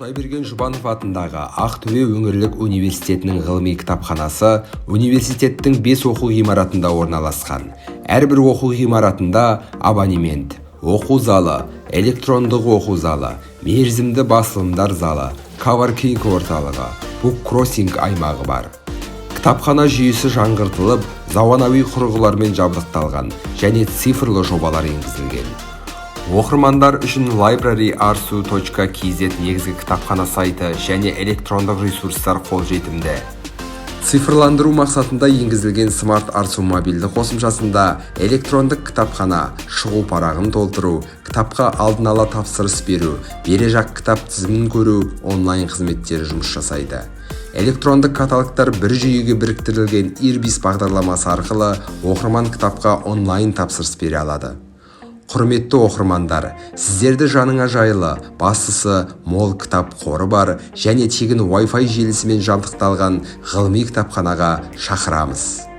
Құдайберген Жұбанов атындағы Ақтөбе өңірлік университетінің ғылыми кітапханасы университеттің 5 оқу ғимаратында орналасқан. Әрбір оқу ғимаратында абонемент, оқу залы, электрондық оқу залы, мерзімді басылымдар залы, коворкинг орталығы, буккроссинг аймағы бар. Кітапхана жүйесі жаңғыртылып, заманауи құрылғылармен жабдықталған және цифрлы жобалар енгізілген. Оқырмандар үшін libraryarsu.kz негізгі кітапхана сайты және электрондық ресурстар қолжетімді. Цифрландыру мақсатында енгізілген смарт Арсу мобильді қосымшасында электрондық кітапхана, шығу парағын толтыру, кітапқа алдын ала тапсырыс беру, бере жақ кітап тізімін көру онлайн қызметтері жұмыс жасайды. Электрондық каталогтар бір жүйеге біріктірілген Ирбис бағдарламасы арқылы оқырман кітапқа онлайн тапсырыс бере алады. Құрметті оқырмандар, сіздерді жаныңа жайлы, бастысы мол кітап қоры бар және тегін Wi-Fi желісімен жабдықталған ғылыми кітапханаға шақырамыз.